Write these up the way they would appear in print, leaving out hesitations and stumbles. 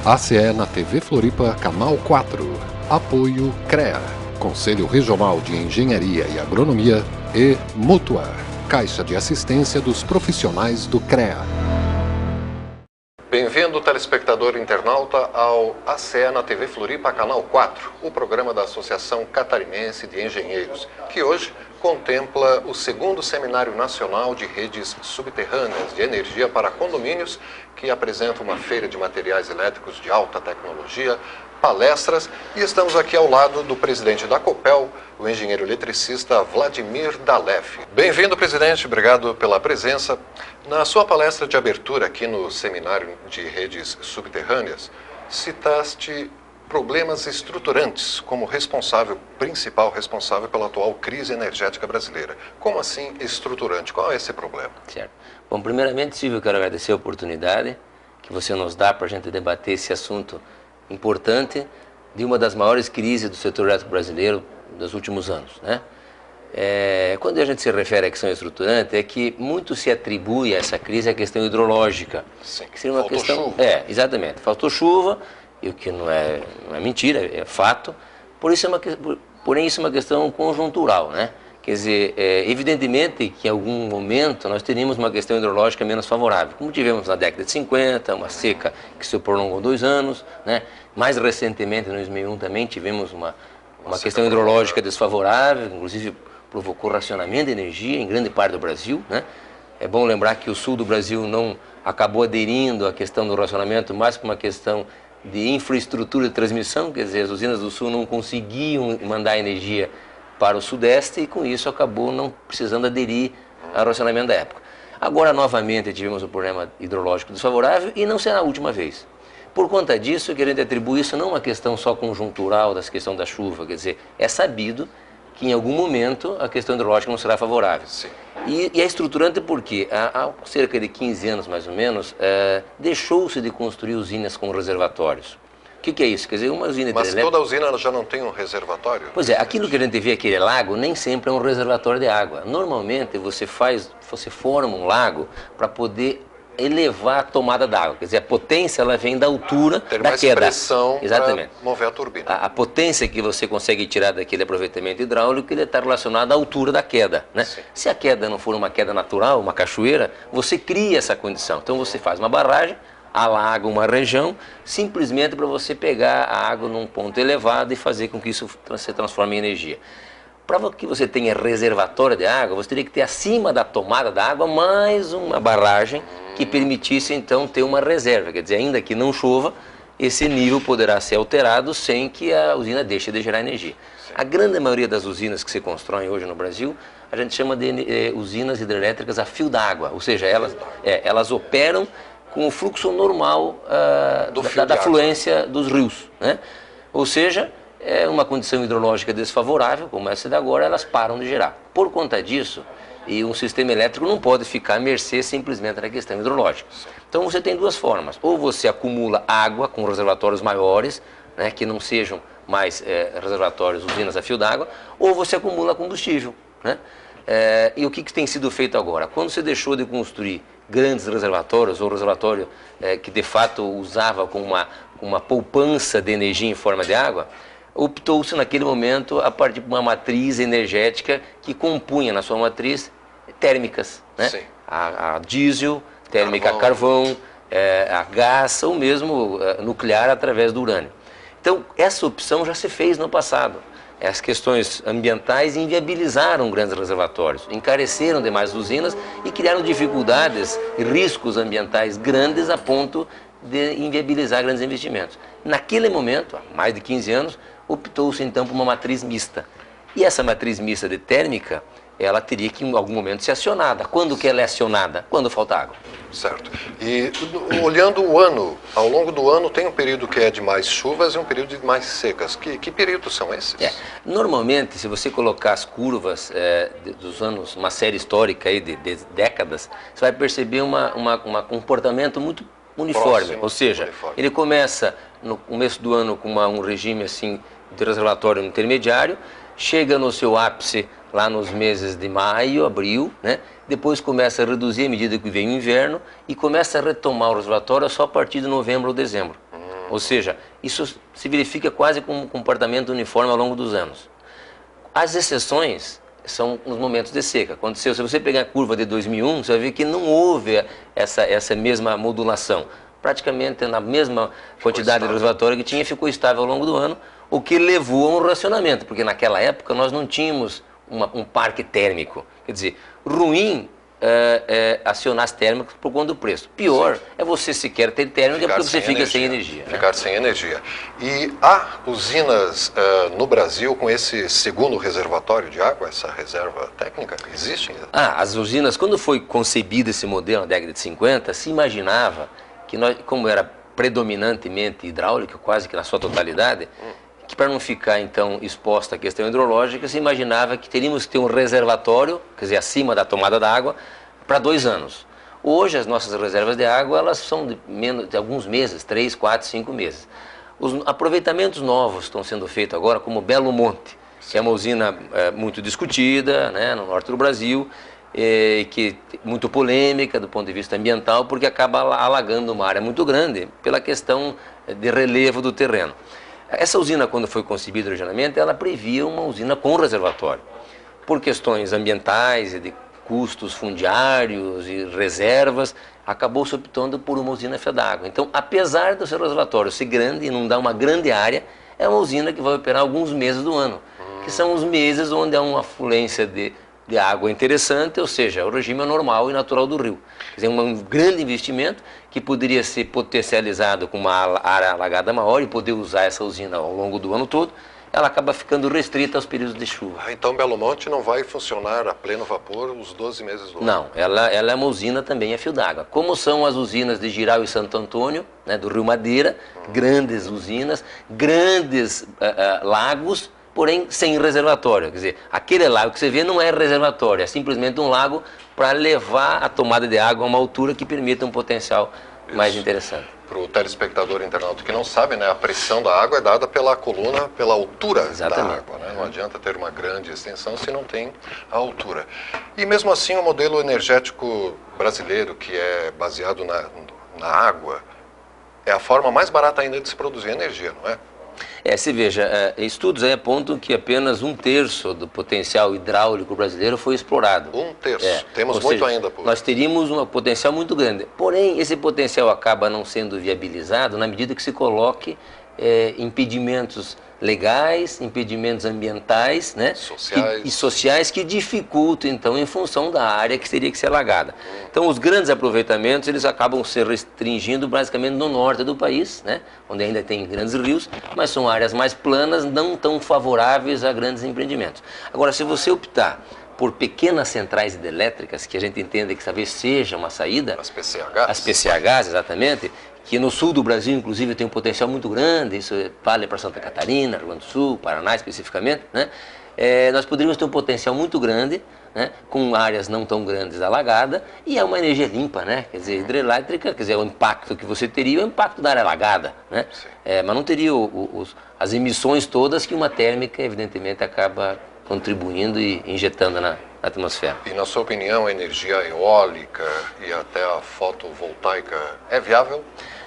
ACE na TV Floripa, Canal 4. Apoio CREA, Conselho Regional de Engenharia e Agronomia, e Mútua, Caixa de Assistência dos Profissionais do CREA. Bem-vindo, telespectador internauta, ao ACE na TV Floripa, Canal 4, o programa da Associação Catarinense de Engenheiros, que hoje contempla o 2º Seminário Nacional de Redes Subterrâneas de Energia para Condomínios, que apresenta uma feira de materiais elétricos de alta tecnologia, palestras, e estamos aqui ao lado do presidente da Copel, o engenheiro eletricista Vladimir Dalef. Bem-vindo, presidente, obrigado pela presença. Na sua palestra de abertura aqui no Seminário de Redes Subterrâneas, citaste problemas estruturantes como principal responsável pela atual crise energética brasileira. Como assim estruturante? Qual é esse problema? Certo. Bom, primeiramente, Silvio, eu quero agradecer a oportunidade que você nos dá para a gente debater esse assunto importante de uma das maiores crises do setor elétrico brasileiro dos últimos anos, né? Quando a gente se refere à questão estruturante, é que muito se atribui a essa crise a questão hidrológica. Sim, que seria uma faltou questão, chuva. Exatamente, faltou chuva, e o que não é mentira, é fato. Porém, isso é uma questão conjuntural, né? Quer dizer, evidentemente que em algum momento nós teríamos uma questão hidrológica menos favorável, como tivemos na década de 50, uma seca que se prolongou 2 anos, né? Mais recentemente, em 2001, também tivemos uma questão hidrológica desfavorável, inclusive provocou racionamento de energia em grande parte do Brasil, né? É bom lembrar que o sul do Brasil não acabou aderindo à questão do racionamento, mais por uma questão de infraestrutura de transmissão, quer dizer, as usinas do sul não conseguiam mandar energia para o sudeste e com isso acabou não precisando aderir ao racionamento da época. Agora novamente tivemos um problema hidrológico desfavorável e não será a última vez. Por conta disso, que a gente atribui isso não uma questão só conjuntural da questão da chuva, quer dizer, é sabido que em algum momento a questão hidrológica não será favorável. Sim. E é estruturante porque há cerca de 15 anos mais ou menos, deixou-se de construir usinas com reservatórios. O que é isso? Quer dizer, uma usina hidrelétrica... Mas toda usina ela já não tem um reservatório? Pois é, aquilo que a gente vê, aquele lago, nem sempre é um reservatório de água. Normalmente você forma um lago para poder elevar a tomada d'água. Quer dizer, a potência ela vem da altura Ter da mais queda. pressão Exatamente. para mover a turbina. A potência que você consegue tirar daquele aproveitamento hidráulico, ele está relacionado à altura da queda, né? Sim. Se a queda não for uma queda natural, uma cachoeira, você cria essa condição. Então você faz uma barragem, alaga uma região, simplesmente para você pegar a água num ponto elevado e fazer com que isso se transforme em energia. Para que você tenha reservatório de água, você teria que ter acima da tomada da água mais uma barragem que permitisse então ter uma reserva. Quer dizer, ainda que não chova, esse nível poderá ser alterado sem que a usina deixe de gerar energia. Sim. A grande maioria das usinas que se constroem hoje no Brasil, a gente chama de usinas hidrelétricas a fio d'água, ou seja, elas operam com o fluxo normal da fluência dos rios, né? Ou seja, é uma condição hidrológica desfavorável, como essa de agora, elas param de gerar. Por conta disso, e um sistema elétrico não pode ficar à mercê simplesmente da questão hidrológica. Então você tem 2 formas, ou você acumula água com reservatórios maiores, né, que não sejam mais reservatórios, usinas a fio d'água, ou você acumula combustível, né? E o que tem sido feito agora? Quando você deixou de construir grandes reservatórios, ou reservatório que de fato usava com uma poupança de energia em forma de água, optou-se naquele momento a partir de uma matriz energética que compunha na sua matriz térmicas, né? Sim. A diesel, térmica a carvão, a gás ou mesmo nuclear através do urânio. Então, essa opção já se fez no passado. As questões ambientais inviabilizaram grandes reservatórios, encareceram demais as usinas e criaram dificuldades e riscos ambientais grandes a ponto de inviabilizar grandes investimentos. Naquele momento, há mais de 15 anos, optou-se então por uma matriz mista. E essa matriz mista de térmica, ela teria que em algum momento ser acionada. Quando que ela é acionada? Quando falta água. Certo. E olhando o ano, ao longo do ano tem um período que é de mais chuvas e um período de mais secas. Que períodos são esses? Normalmente, se você colocar as curvas dos anos, uma série histórica aí de décadas, você vai perceber um comportamento muito uniforme. Próximo, ou seja, uniforme. Ele começa no começo do ano com um regime assim de reservatório intermediário, chega no seu ápice lá nos meses de maio, abril, né? Depois começa a reduzir à medida que vem o inverno e começa a retomar o reservatório só a partir de novembro ou dezembro. Ou seja, isso se verifica quase como um comportamento uniforme ao longo dos anos. As exceções são nos momentos de seca. Se você pegar a curva de 2001, você vai ver que não houve essa mesma modulação. Praticamente na mesma quantidade de reservatório que tinha, ficou estável ao longo do ano, o que levou a um racionamento, porque naquela época nós não tínhamos um parque térmico. Quer dizer, ruim acionar as térmicas por conta do preço. Pior é você sequer ter térmica porque você fica sem energia. Ficar sem energia. E há usinas no Brasil com esse segundo reservatório de água, essa reserva técnica? Existem? As usinas, quando foi concebido esse modelo na década de 50, se imaginava que nós, como era predominantemente hidráulico, quase que na sua totalidade, que para não ficar então exposta à questão hidrológica, se imaginava que teríamos que ter um reservatório, quer dizer, acima da tomada da água, para 2 anos. Hoje as nossas reservas de água, elas são de alguns meses, 3, 4, 5 meses. Os aproveitamentos novos estão sendo feitos agora, como Belo Monte, que é uma usina muito discutida, né, no norte do Brasil, que é muito polêmica do ponto de vista ambiental, porque acaba alagando uma área muito grande pela questão de relevo do terreno. Essa usina, quando foi concebida originalmente, ela previa uma usina com reservatório. Por questões ambientais e de custos fundiários e reservas, acabou-se optando por uma usina fia d'água. Então, apesar do seu reservatório ser grande e inundar uma grande área, é uma usina que vai operar alguns meses do ano, que são os meses onde há uma afluência de água interessante, ou seja, o regime normal e natural do rio. Quer dizer, um grande investimento que poderia ser potencializado com uma área alagada maior e poder usar essa usina ao longo do ano todo, ela acaba ficando restrita aos períodos de chuva. Então Belo Monte não vai funcionar a pleno vapor os 12 meses do ano? Não, ela é uma usina também a fio d'água. Como são as usinas de Jirau e Santo Antônio, né, do Rio Madeira, grandes usinas, grandes lagos, porém sem reservatório. Quer dizer, aquele lago que você vê não é reservatório, é simplesmente um lago para levar a tomada de água a uma altura que permita um potencial mais interessante. Para o telespectador internauta que não sabe, né, a pressão da água é dada pela coluna, pela altura da água. Né? Não adianta ter uma grande extensão se não tem a altura. E mesmo assim o modelo energético brasileiro, que é baseado na água, é a forma mais barata ainda de se produzir energia, não é? Se veja, estudos aí apontam que apenas 1/3 do potencial hidráulico brasileiro foi explorado. 1/3. Temos muito ainda por... Nós teríamos um potencial muito grande. Porém, esse potencial acaba não sendo viabilizado na medida que se coloque impedimentos legais, impedimentos ambientais, né? E sociais que dificultam, então, em função da área que teria que ser alagada. Então, os grandes aproveitamentos, eles acabam se restringindo basicamente no norte do país, né? Onde ainda tem grandes rios, mas são áreas mais planas, não tão favoráveis a grandes empreendimentos. Agora, se você optar por pequenas centrais hidrelétricas, que a gente entende que talvez seja uma saída... As PCHs. As PCHs, exatamente, que no sul do Brasil, inclusive, tem um potencial muito grande, isso vale para Santa Catarina, Rio Grande do Sul, Paraná especificamente, né? Nós poderíamos ter um potencial muito grande, né? Com áreas não tão grandes alagadas, e é uma energia limpa, né? Quer dizer, hidrelétrica, quer dizer, o impacto que você teria é o impacto da área alagada, né? Mas não teria as emissões todas que uma térmica, evidentemente, acaba contribuindo e injetando na atmosfera. E na sua opinião, a energia eólica e até a fotovoltaica é viável?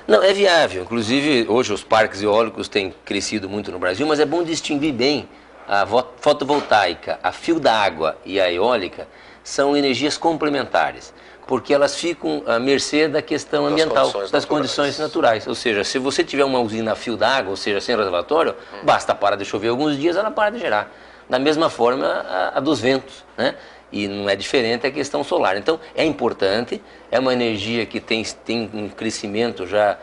Não, é viável. Inclusive, hoje os parques eólicos têm crescido muito no Brasil, mas é bom distinguir bem a fotovoltaica, a fio d'água e a eólica são energias complementares, porque elas ficam à mercê da questão ambiental, das condições naturais. Ou seja, se você tiver uma usina a fio d'água, ou seja, sem reservatório, basta parar de chover alguns dias, ela para de gerar. Da mesma forma a dos ventos, né? E não é diferente a questão solar. Então, é importante, é uma energia que tem um crescimento já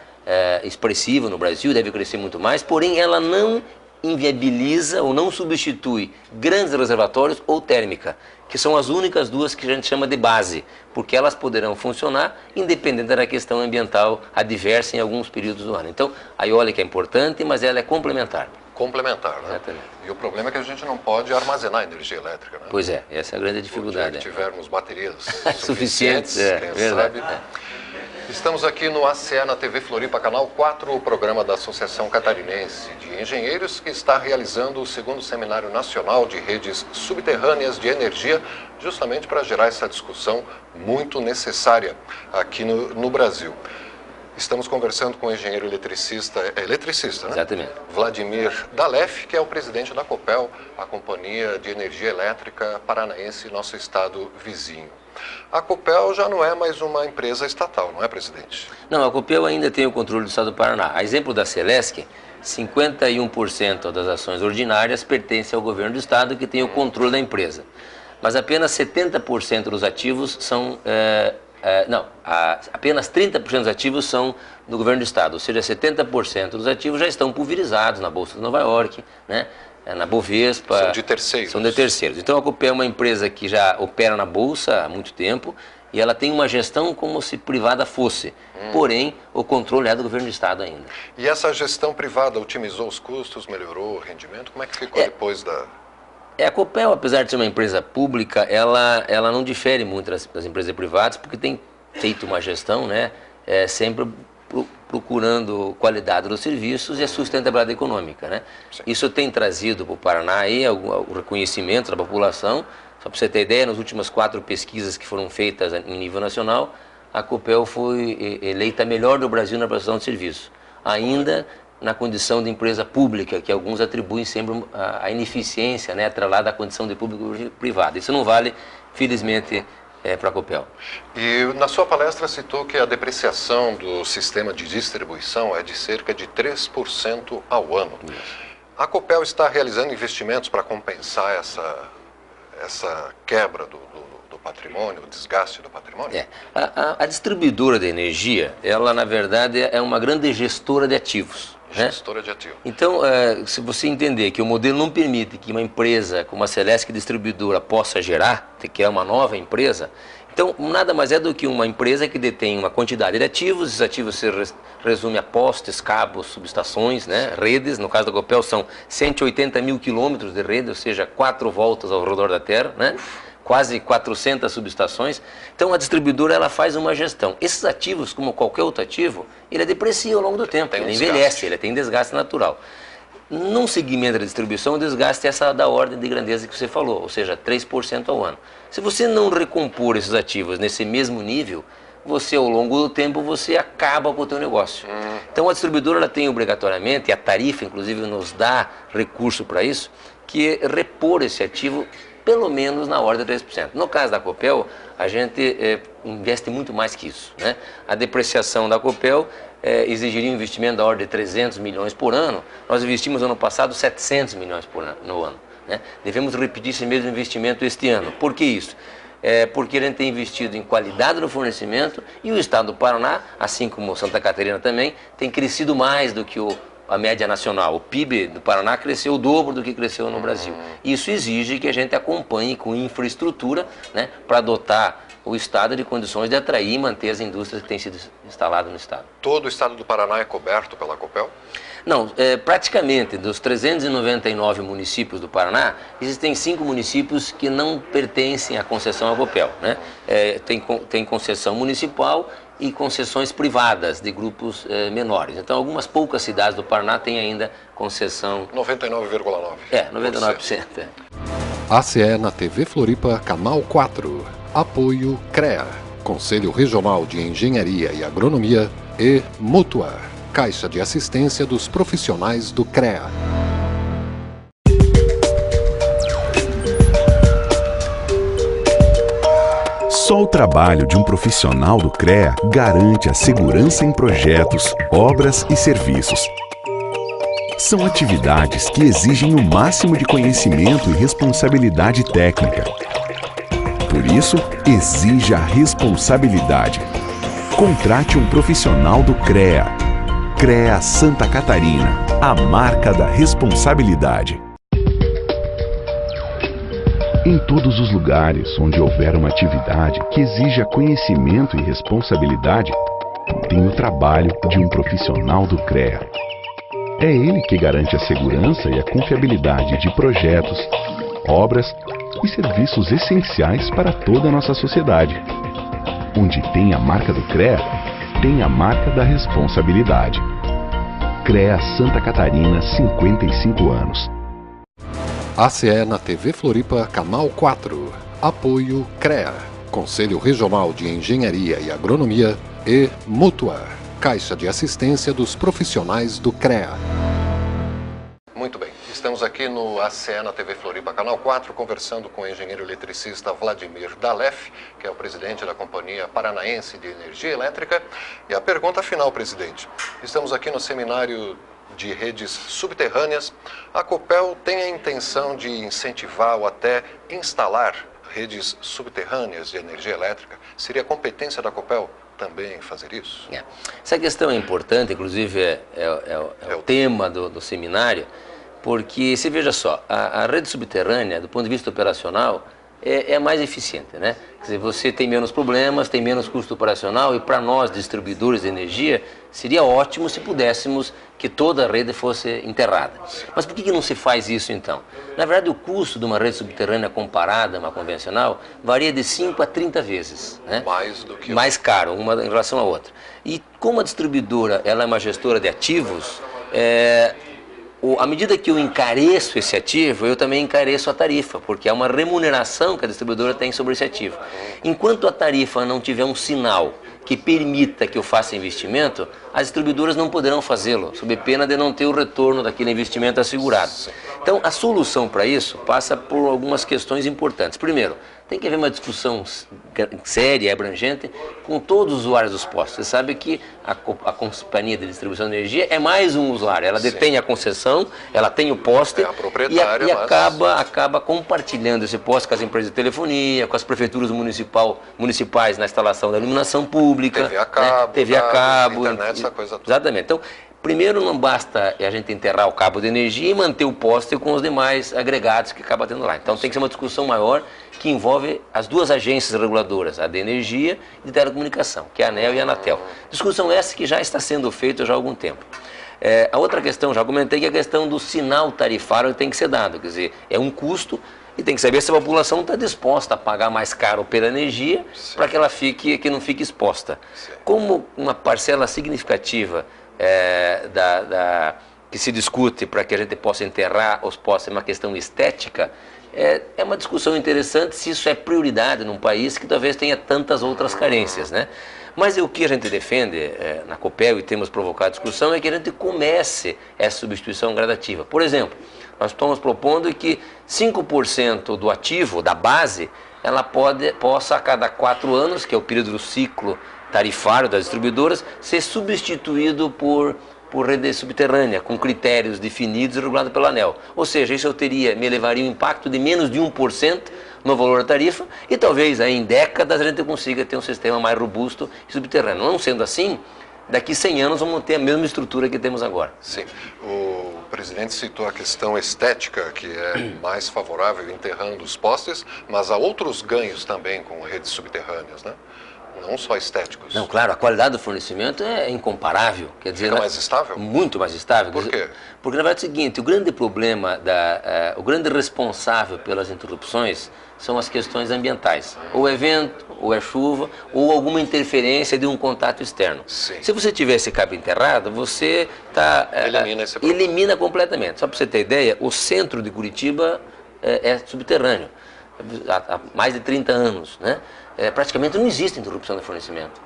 expressivo no Brasil, deve crescer muito mais, porém ela não inviabiliza ou não substitui grandes reservatórios ou térmica, que são as únicas duas que a gente chama de base, porque elas poderão funcionar independente da questão ambiental adversa em alguns períodos do ano. Então, a eólica é importante, mas ela é complementar. Complementar, né? Exatamente. E o problema é que a gente não pode armazenar energia elétrica, né? Pois é, essa é a grande dificuldade. Se tivermos baterias suficientes, quem sabe. Estamos aqui no ACE na TV Floripa, canal 4, o programa da Associação Catarinense de Engenheiros, que está realizando o segundo Seminário Nacional de Redes Subterrâneas de Energia, justamente para gerar essa discussão muito necessária aqui no Brasil. Estamos conversando com o engenheiro eletricista, né? Exatamente. Vladimir Dalef, que é o presidente da Copel, a Companhia de Energia Elétrica Paranaense, nosso estado vizinho. A Copel já não é mais uma empresa estatal, não é, presidente? Não, a Copel ainda tem o controle do estado do Paraná. A exemplo da Celesc, 51% das ações ordinárias pertencem ao governo do estado, que tem o controle da empresa. Mas apenas 70% dos ativos são... apenas 30% dos ativos são do governo do estado, ou seja, 70% dos ativos já estão pulverizados na Bolsa de Nova York, né, na Bovespa. São de terceiros. São de terceiros. Então a Copel é uma empresa que já opera na Bolsa há muito tempo e ela tem uma gestão como se privada fosse, porém o controle é do governo do estado ainda. E essa gestão privada otimizou os custos, melhorou o rendimento? Como é que ficou depois da... A Copel, apesar de ser uma empresa pública, ela não difere muito das empresas privadas, porque tem feito uma gestão, né, sempre procurando qualidade dos serviços e a sustentabilidade econômica, né? Isso tem trazido para o Paraná aí o reconhecimento da população. Só para você ter ideia, nas últimas 4 pesquisas que foram feitas em nível nacional, a Copel foi eleita a melhor do Brasil na prestação de serviço. Ainda na condição de empresa pública, que alguns atribuem sempre a ineficiência, né, atrelada à condição de público-privado. Isso não vale, felizmente, para a Copel. E na sua palestra citou que a depreciação do sistema de distribuição é de cerca de 3% ao ano. Isso. A Copel está realizando investimentos para compensar essa quebra do patrimônio, o desgaste do patrimônio? A distribuidora de energia, ela na verdade é uma grande gestora de ativos. Gestora de ativos. Então, se você entender que o modelo não permite que uma empresa como a Celesc Distribuidora possa gerar, que é uma nova empresa, então nada mais é do que uma empresa que detém uma quantidade de ativos. Esses ativos se resumem a postes, cabos, subestações, né, redes. No caso da Copel são 180 mil quilômetros de rede, ou seja, 4 voltas ao redor da Terra, né? Quase 400 subestações. Então a distribuidora ela faz uma gestão. Esses ativos, como qualquer outro ativo, ele deprecia ao longo do tempo, ele envelhece, ele tem desgaste natural. Num segmento da distribuição, o desgaste é essa da ordem de grandeza que você falou, ou seja, 3% ao ano. Se você não recompor esses ativos nesse mesmo nível, você ao longo do tempo você acaba com o teu negócio. Então a distribuidora ela tem obrigatoriamente, e a tarifa inclusive nos dá recurso para isso, que é repor esse ativo pelo menos na ordem de 3%. No caso da Copel, a gente investe muito mais que isso, né? A depreciação da Copel exigiria um investimento da ordem de 300 milhões por ano. Nós investimos no ano passado 700 milhões no ano, né? Devemos repetir esse mesmo investimento este ano. Por que isso? Porque a gente tem investido em qualidade no fornecimento e o estado do Paraná, assim como Santa Catarina também, tem crescido mais do que a média nacional. O PIB do Paraná cresceu o dobro do que cresceu no Brasil. Isso exige que a gente acompanhe com infraestrutura, né, para dotar o estado de condições de atrair e manter as indústrias que têm sido instaladas no estado. Todo o estado do Paraná é coberto pela Copel? Não, praticamente dos 399 municípios do Paraná, existem 5 municípios que não pertencem à concessão à Copel, né? Tem concessão municipal e concessões privadas de grupos menores. Então, algumas poucas cidades do Paraná têm ainda concessão... 99,9%. 99%. ACE na TV Floripa, Canal 4. Apoio CREA, Conselho Regional de Engenharia e Agronomia, e Mútua, Caixa de Assistência dos Profissionais do CREA. Só o trabalho de um profissional do CREA garante a segurança em projetos, obras e serviços. São atividades que exigem o máximo de conhecimento e responsabilidade técnica. Por isso, exija a responsabilidade. Contrate um profissional do CREA. CREA Santa Catarina, a marca da responsabilidade. Em todos os lugares onde houver uma atividade que exija conhecimento e responsabilidade, tem o trabalho de um profissional do CREA. É ele que garante a segurança e a confiabilidade de projetos, obras e serviços essenciais para toda a nossa sociedade. Onde tem a marca do CREA, tem a marca da responsabilidade. CREA Santa Catarina, 55 anos. ACE na TV Floripa, Canal 4. Apoio CREA, Conselho Regional de Engenharia e Agronomia, e Mútua, Caixa de Assistência dos Profissionais do CREA. Muito bem, estamos aqui no ACE na TV Floripa, Canal 4, conversando com o engenheiro eletricista Vladimir Dalef, que é o presidente da Companhia Paranaense de Energia Elétrica. E a pergunta final, presidente. Estamos aqui no seminário de redes subterrâneas. A Copel tem a intenção de incentivar ou até instalar redes subterrâneas de energia elétrica? Seria competência da Copel também fazer isso? Essa questão é importante, inclusive é o tema do seminário, porque, você veja só, a rede subterrânea, do ponto de vista operacional, é mais eficiente, né? Quer dizer, você tem menos problemas, tem menos custo operacional, e para nós, distribuidores de energia, seria ótimo se pudéssemos que toda a rede fosse enterrada. Mas por que não se faz isso então? Na verdade, o custo de uma rede subterrânea comparada a uma convencional varia de 5 a 30 vezes, né? Mais caro, uma em relação à outra. E como a distribuidora ela é uma gestora de ativos, à medida que eu encareço esse ativo, eu também encareço a tarifa, porque é uma remuneração que a distribuidora tem sobre esse ativo. Enquanto a tarifa não tiver um sinal que permita que eu faça investimento, as distribuidoras não poderão fazê-lo, sob pena de não ter o retorno daquele investimento assegurado. Então, a solução para isso passa por algumas questões importantes. Primeiro, tem que haver uma discussão séria e abrangente com todos os usuários dos postos. Você sabe que a companhia de distribuição de energia é mais um usuário. Ela detém a concessão, ela tem o poste e acaba compartilhando esse poste com as empresas de telefonia, com as prefeituras municipais na instalação da iluminação pública, TV a cabo, internet, essa coisa toda. Exatamente. Então, primeiro, não basta a gente enterrar o cabo de energia e manter o poste com os demais agregados que acaba tendo lá. Então tem que ser uma discussão maior que envolve as duas agências reguladoras, a de energia e de telecomunicação, que é a ANEEL e a Anatel. Discussão essa que já está sendo feita já há algum tempo. A outra questão, já comentei, que é a questão do sinal tarifário que tem que ser dado. Quer dizer, é um custo e tem que saber se a população está disposta a pagar mais caro pela energia para que ela que não fique exposta. Como uma parcela significativa que se discute para que a gente possa enterrar os postes é uma questão estética, é uma discussão interessante se isso é prioridade num país que talvez tenha tantas outras carências, né? Mas o que a gente defende na Copel, e temos provocado discussão, é que a gente comece essa substituição gradativa. Por exemplo, nós estamos propondo que 5% do ativo, da base, ela possa a cada 4 anos, que é o período do ciclo tarifário das distribuidoras, ser substituído por rede subterrânea, com critérios definidos e regulados pela ANEEL. Ou seja, isso me levaria um impacto de menos de 1% no valor da tarifa, e talvez aí em décadas a gente consiga ter um sistema mais robusto e subterrâneo. Não sendo assim, daqui 100 anos vamos ter a mesma estrutura que temos agora. Sim. O presidente citou a questão estética, que é mais favorável enterrando os postes, mas há outros ganhos também com redes subterrâneas, né? Não só estéticos. Não, claro, a qualidade do fornecimento é incomparável. Quer dizer, fica mais estável? Muito mais estável. Por quê? Porque, na verdade, é o seguinte, o grande problema, o grande responsável pelas interrupções são as questões ambientais. Ou é vento, ou é chuva, ou alguma interferência de um contato externo. Sim. Se você tiver esse cabo enterrado, você elimina completamente. Só para você ter ideia, o centro de Curitiba é subterrâneo, há mais de 30 anos, né? Praticamente não existe interrupção de fornecimento.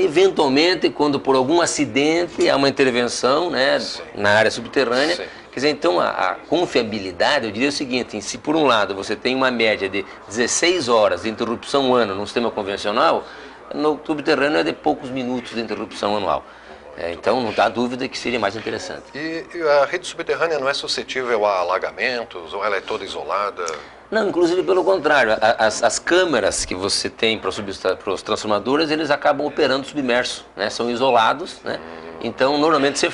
Eventualmente, quando por algum acidente há uma intervenção, né, na área subterrânea. Quer dizer, então a confiabilidade, eu diria o seguinte: se por um lado você tem uma média de 16 horas de interrupção ano num sistema convencional, no subterrâneo é de poucos minutos de interrupção anual. Então não dá dúvida que seria mais interessante. E a rede subterrânea não é suscetível a alagamentos, ou ela é toda isolada? Não, inclusive pelo contrário, as câmeras que você tem para os transformadores, eles acabam operando submerso, né? São isolados, né? Então normalmente você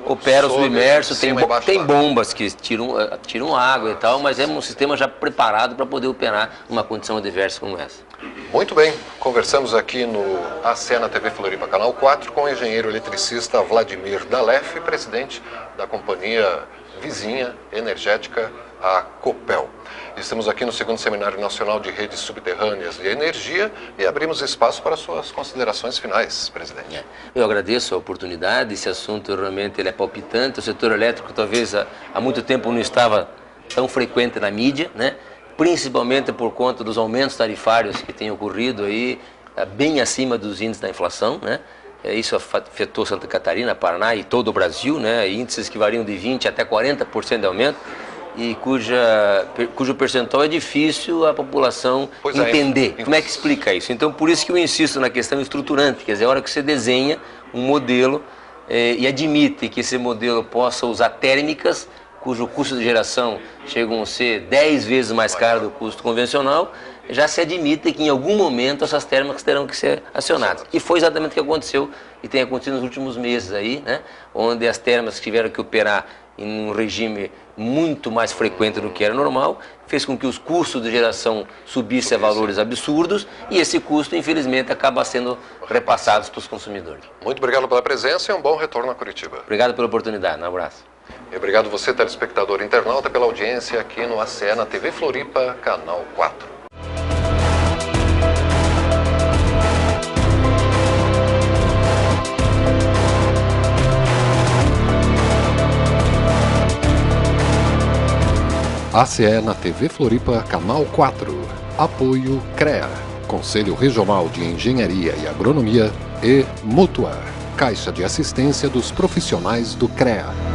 opera o submerso, tem bombas que tiram água e tal, mas é um sistema já preparado para poder operar uma condição adversa como essa. Muito bem, conversamos aqui no ACE na TV Floripa, Canal 4, com o engenheiro eletricista Vladimir Dalef, presidente da companhia vizinha energética, a Copel. Estamos aqui no segundo Seminário Nacional de Redes Subterrâneas de Energia e abrimos espaço para suas considerações finais, presidente. Eu agradeço a oportunidade, esse assunto realmente ele é palpitante, o setor elétrico talvez há muito tempo não estava tão frequente na mídia, né? Principalmente por conta dos aumentos tarifários que têm ocorrido aí, bem acima dos índices da inflação, né? Isso afetou Santa Catarina, Paraná e todo o Brasil, né? Índices que variam de 20% até 40% de aumento, e cujo percentual é difícil a população entender. Como é que explica isso? Então, por isso que eu insisto na questão estruturante, quer dizer, a hora que você desenha um modelo e admite que esse modelo possa usar térmicas, cujo custo de geração chegam a ser 10 vezes mais caro do custo convencional, já se admite que em algum momento essas térmicas terão que ser acionadas. E foi exatamente o que aconteceu e tem acontecido nos últimos meses aí, né? Onde as térmicas tiveram que operar em um regime muito mais frequente do que era normal, fez com que os custos de geração subissem a valores absurdos, e esse custo, infelizmente, acaba sendo repassado para os consumidores. Muito obrigado pela presença e um bom retorno a Curitiba. Obrigado pela oportunidade, um abraço. E obrigado você, telespectador internauta, pela audiência aqui no ACE na TV Floripa, Canal 4. ACE na TV Floripa, Canal 4. Apoio CREA, Conselho Regional de Engenharia e Agronomia, e Mútua, Caixa de Assistência dos Profissionais do CREA.